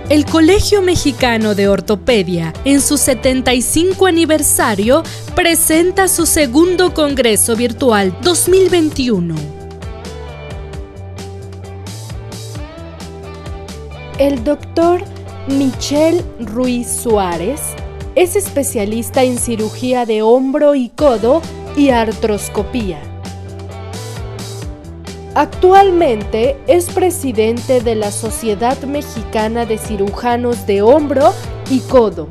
El Colegio Mexicano de Ortopedia, en su 75 aniversario, presenta su segundo Congreso Virtual 2021. El doctor Michel Ruiz Suárez es especialista en cirugía de hombro y codo y artroscopía. Actualmente es presidente de la Sociedad Mexicana de Cirujanos de Hombro y Codo.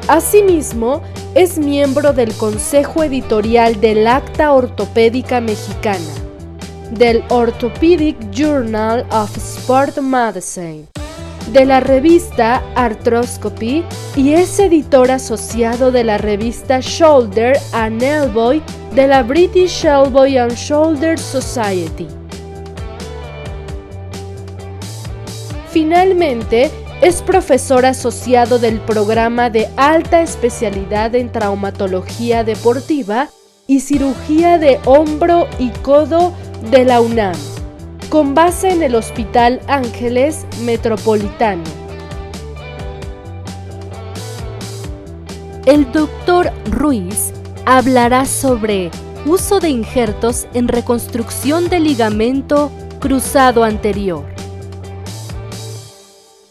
Asimismo, es miembro del Consejo Editorial del Acta Ortopédica Mexicana, del Orthopedic Journal of Sport Medicine, de la revista Arthroscopy y es editor asociado de la revista Shoulder and Elbow de la British Elbow and Shoulder Society. Finalmente, es profesor asociado del programa de alta especialidad en traumatología deportiva y cirugía de hombro y codo de la UNAM, con base en el Hospital Ángeles Metropolitano. El doctor Ruiz hablará sobre uso de injertos en reconstrucción de ligamento cruzado anterior.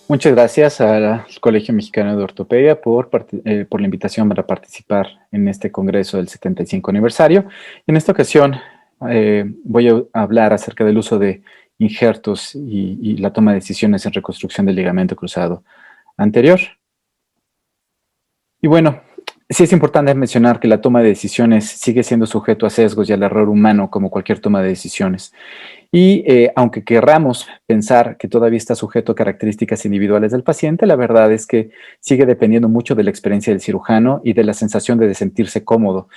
Muchas gracias al Colegio Mexicano de Ortopedia por la invitación para participar en este congreso del 75 aniversario. En esta ocasión voy a hablar acerca del uso de injertos y la toma de decisiones en reconstrucción del ligamento cruzado anterior. Y bueno, sí es importante mencionar que la toma de decisiones sigue siendo sujeto a sesgos y al error humano como cualquier toma de decisiones. Y aunque querramos pensar que todavía está sujeto a características individuales del paciente, la verdad es que sigue dependiendo mucho de la experiencia del cirujano y de la sensación de sentirse cómodo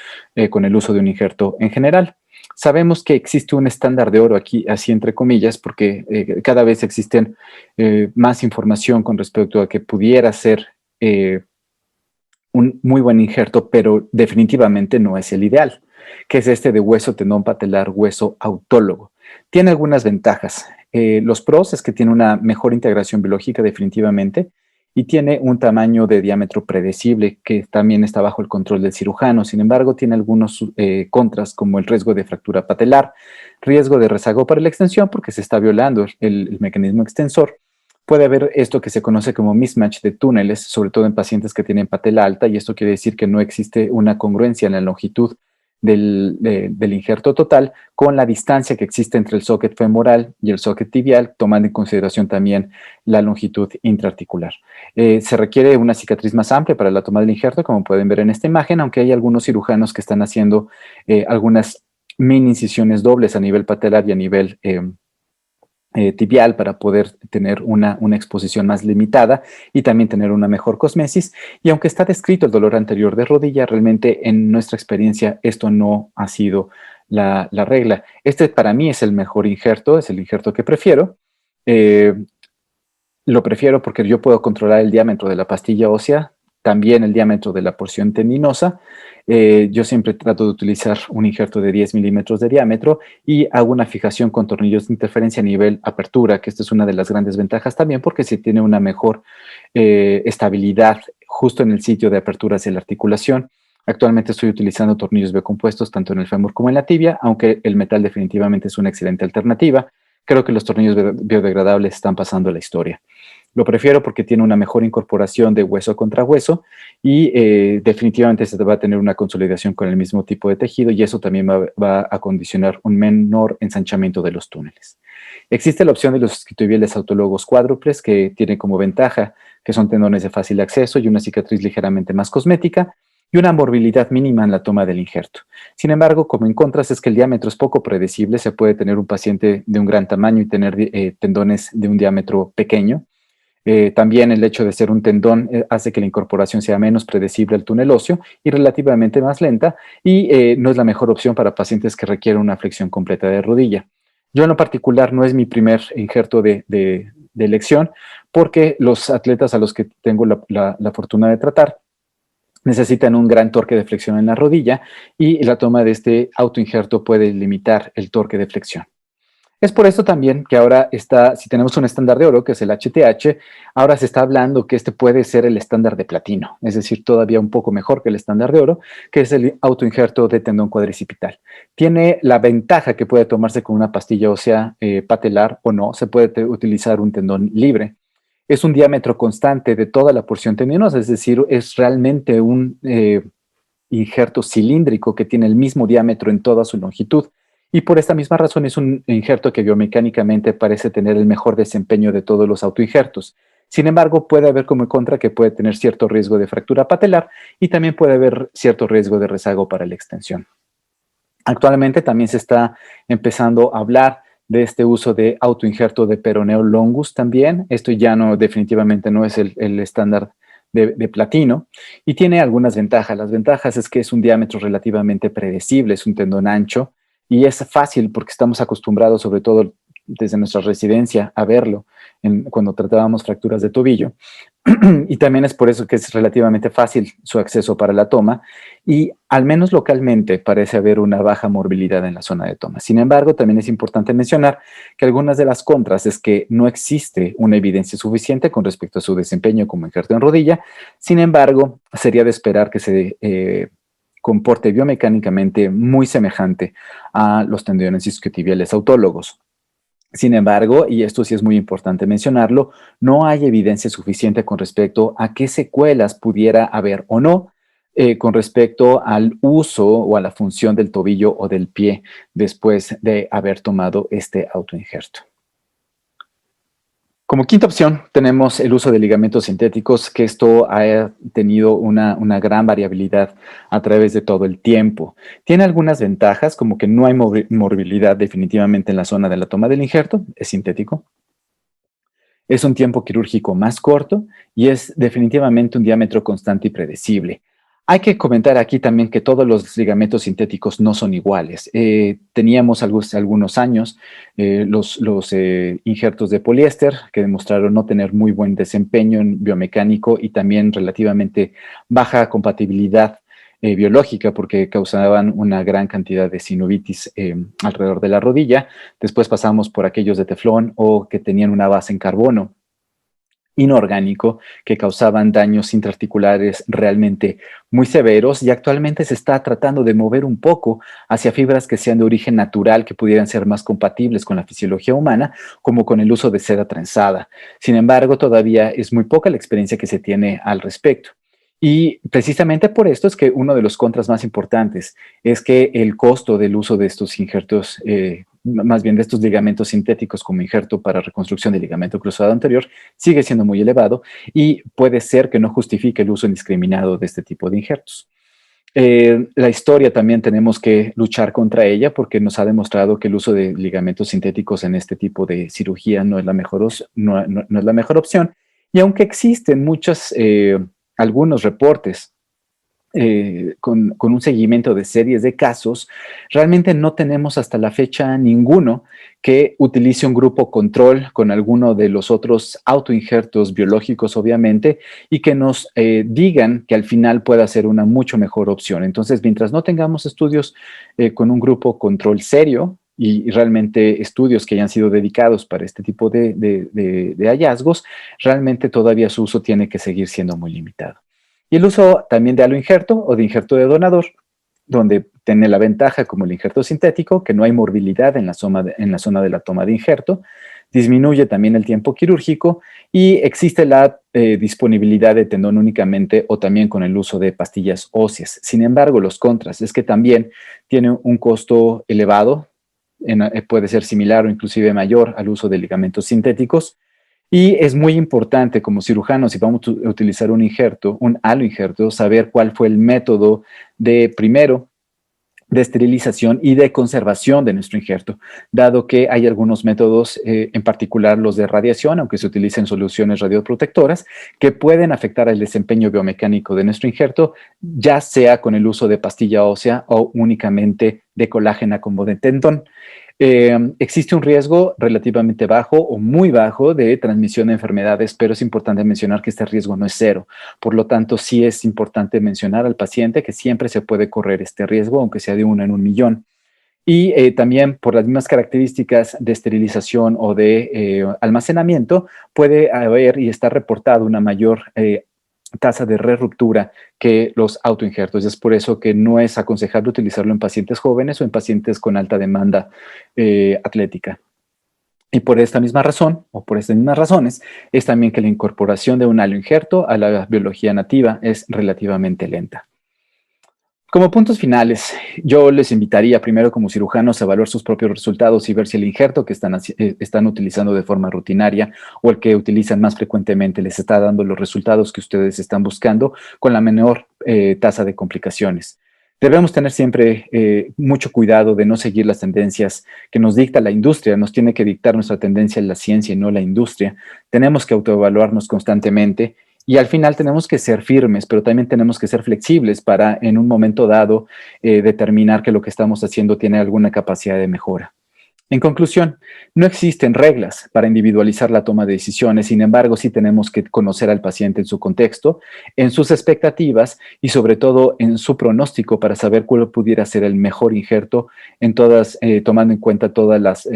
con el uso de un injerto en general. Sabemos que existe un estándar de oro aquí, así entre comillas, porque cada vez existen más información con respecto a que pudiera ser un muy buen injerto, pero definitivamente no es el ideal, que es este de hueso tendón patelar hueso autólogo. Tiene algunas ventajas. Los pros es que tiene una mejor integración biológica definitivamente y tiene un tamaño de diámetro predecible que también está bajo el control del cirujano. Sin embargo, tiene algunos contras como el riesgo de fractura patelar, riesgo de rezago para la extensión porque se está violando el mecanismo extensor. Puede haber esto que se conoce como mismatch de túneles, sobre todo en pacientes que tienen patela alta, y esto quiere decir que no existe una congruencia en la longitud del injerto total con la distancia que existe entre el socket femoral y el socket tibial, tomando en consideración también la longitud intraarticular. Se requiere una cicatriz más amplia para la toma del injerto, como pueden ver en esta imagen, aunque hay algunos cirujanos que están haciendo algunas mini incisiones dobles a nivel patelar y a nivel tibial para poder tener una exposición más limitada y también tener una mejor cosmesis. Y aunque está descrito el dolor anterior de rodilla, realmente en nuestra experiencia esto no ha sido la regla. Este para mí es el mejor injerto, es el injerto que prefiero. Lo prefiero porque yo puedo controlar el diámetro de la pastilla ósea, también el diámetro de la porción tendinosa. Yo siempre trato de utilizar un injerto de 10 milímetros de diámetro y hago una fijación con tornillos de interferencia a nivel apertura, que esta es una de las grandes ventajas también porque se tiene una mejor estabilidad justo en el sitio de apertura hacia la articulación. Actualmente estoy utilizando tornillos biocompuestos tanto en el fémur como en la tibia, aunque el metal definitivamente es una excelente alternativa. Creo que los tornillos biodegradables están pasando a la historia. Lo prefiero porque tiene una mejor incorporación de hueso contra hueso y definitivamente se va a tener una consolidación con el mismo tipo de tejido y eso también va a condicionar un menor ensanchamiento de los túneles. Existe la opción de los isquiotibiales autólogos cuádruples que tiene como ventaja que son tendones de fácil acceso y una cicatriz ligeramente más cosmética y una morbilidad mínima en la toma del injerto. Sin embargo, como en contras es que el diámetro es poco predecible, se puede tener un paciente de un gran tamaño y tener tendones de un diámetro pequeño. También el hecho de ser un tendón hace que la incorporación sea menos predecible al túnel óseo y relativamente más lenta y no es la mejor opción para pacientes que requieren una flexión completa de rodilla. Yo en lo particular no es mi primer injerto de elección porque los atletas a los que tengo la fortuna de tratar necesitan un gran torque de flexión en la rodilla y la toma de este autoinjerto puede limitar el torque de flexión. Es por eso también que ahora está, si tenemos un estándar de oro, que es el HTH, ahora se está hablando que este puede ser el estándar de platino, es decir, todavía un poco mejor que el estándar de oro, que es el autoinjerto de tendón cuadricipital. Tiene la ventaja que puede tomarse con una pastilla ósea patelar o no, se puede utilizar un tendón libre. Es un diámetro constante de toda la porción tendinosa, es decir, es realmente un injerto cilíndrico que tiene el mismo diámetro en toda su longitud. Y por esta misma razón es un injerto que biomecánicamente parece tener el mejor desempeño de todos los autoinjertos. Sin embargo, puede haber como contra que puede tener cierto riesgo de fractura patelar y también puede haber cierto riesgo de rezago para la extensión. Actualmente también se está empezando a hablar de este uso de autoinjerto de peroneo longus también. Esto ya no, definitivamente no es el estándar de platino y tiene algunas ventajas. Las ventajas es que es un diámetro relativamente predecible, es un tendón ancho y es fácil porque estamos acostumbrados, sobre todo desde nuestra residencia, a verlo cuando tratábamos fracturas de tobillo. Y también es por eso que es relativamente fácil su acceso para la toma y al menos localmente parece haber una baja morbilidad en la zona de toma. Sin embargo, también es importante mencionar que algunas de las contras es que no existe una evidencia suficiente con respecto a su desempeño como injerto en rodilla. Sin embargo, sería de esperar que se comporte biomecánicamente muy semejante a los tendones isquiotibiales autólogos. Sin embargo, y esto sí es muy importante mencionarlo, no hay evidencia suficiente con respecto a qué secuelas pudiera haber o no con respecto al uso o a la función del tobillo o del pie después de haber tomado este autoinjerto. Como quinta opción tenemos el uso de ligamentos sintéticos, que esto ha tenido una gran variabilidad a través de todo el tiempo. Tiene algunas ventajas, como que no hay morbilidad definitivamente en la zona de la toma del injerto, es sintético. Es un tiempo quirúrgico más corto y es definitivamente un diámetro constante y predecible. Hay que comentar aquí también que todos los ligamentos sintéticos no son iguales. Teníamos algunos años los injertos de poliéster que demostraron no tener muy buen desempeño en biomecánico y también relativamente baja compatibilidad biológica porque causaban una gran cantidad de sinovitis alrededor de la rodilla. Después pasamos por aquellos de teflón o que tenían una base en carbono inorgánico que causaban daños intraarticulares realmente muy severos y actualmente se está tratando de mover un poco hacia fibras que sean de origen natural, que pudieran ser más compatibles con la fisiología humana, como con el uso de seda trenzada. Sin embargo, todavía es muy poca la experiencia que se tiene al respecto. Y precisamente por esto es que uno de los contras más importantes es que el costo del uso de estos injertos, más bien de estos ligamentos sintéticos como injerto para reconstrucción del ligamento cruzado anterior, sigue siendo muy elevado y puede ser que no justifique el uso indiscriminado de este tipo de injertos. La historia también tenemos que luchar contra ella porque nos ha demostrado que el uso de ligamentos sintéticos en este tipo de cirugía no es la mejor, no es la mejor opción. Y aunque existen algunos reportes con un seguimiento de series de casos, realmente no tenemos hasta la fecha ninguno que utilice un grupo control con alguno de los otros autoinjertos biológicos, obviamente, y que nos digan que al final pueda ser una mucho mejor opción. Entonces, mientras no tengamos estudios con un grupo control serio, y realmente estudios que hayan sido dedicados para este tipo de hallazgos, realmente todavía su uso tiene que seguir siendo muy limitado. Y el uso también de aloinjerto o de injerto de donador, donde tiene la ventaja como el injerto sintético, que no hay morbilidad en la zona de la toma de injerto, disminuye también el tiempo quirúrgico y existe la disponibilidad de tendón únicamente o también con el uso de pastillas óseas. Sin embargo, los contras es que también tiene un costo elevado, puede ser similar o inclusive mayor al uso de ligamentos sintéticos. Y es muy importante como cirujanos, si vamos a utilizar un injerto, un aloinjerto, saber cuál fue el método primero, de esterilización y de conservación de nuestro injerto, dado que hay algunos métodos, en particular los de radiación, aunque se utilicen soluciones radioprotectoras, que pueden afectar el desempeño biomecánico de nuestro injerto, ya sea con el uso de pastilla ósea o únicamente de colágena como de tendón. Existe un riesgo relativamente bajo o muy bajo de transmisión de enfermedades, pero es importante mencionar que este riesgo no es cero. Por lo tanto, sí es importante mencionar al paciente que siempre se puede correr este riesgo, aunque sea de 1 en 1 millón. Y también por las mismas características de esterilización o de almacenamiento, puede haber y está reportado una mayor tasa de reruptura que los autoinjertos. Es por eso que no es aconsejable utilizarlo en pacientes jóvenes o en pacientes con alta demanda atlética. Y por esta misma razón, o por estas mismas razones, es también que la incorporación de un aloinjerto a la biología nativa es relativamente lenta. Como puntos finales, yo les invitaría primero como cirujanos a evaluar sus propios resultados y ver si el injerto que están utilizando de forma rutinaria o el que utilizan más frecuentemente les está dando los resultados que ustedes están buscando con la menor tasa de complicaciones. Debemos tener siempre mucho cuidado de no seguir las tendencias que nos dicta la industria. Nos tiene que dictar nuestra tendencia en la ciencia y no la industria. Tenemos que autoevaluarnos constantemente. Y al final tenemos que ser firmes, pero también tenemos que ser flexibles para en un momento dado determinar que lo que estamos haciendo tiene alguna capacidad de mejora. En conclusión, no existen reglas para individualizar la toma de decisiones, sin embargo, sí tenemos que conocer al paciente en su contexto, en sus expectativas y sobre todo en su pronóstico para saber cuál pudiera ser el mejor injerto en tomando en cuenta todas las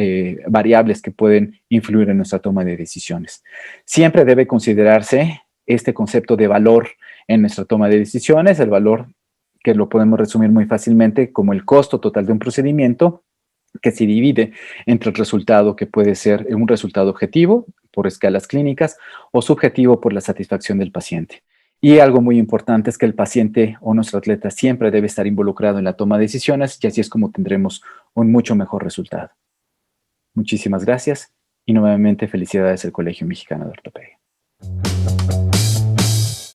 variables que pueden influir en nuestra toma de decisiones. Siempre debe considerarse este concepto de valor en nuestra toma de decisiones, el valor que lo podemos resumir muy fácilmente como el costo total de un procedimiento que se divide entre el resultado que puede ser un resultado objetivo por escalas clínicas o subjetivo por la satisfacción del paciente. Y algo muy importante es que el paciente o nuestro atleta siempre debe estar involucrado en la toma de decisiones y así es como tendremos un mucho mejor resultado. Muchísimas gracias y nuevamente felicidades al Colegio Mexicano de Ortopedia.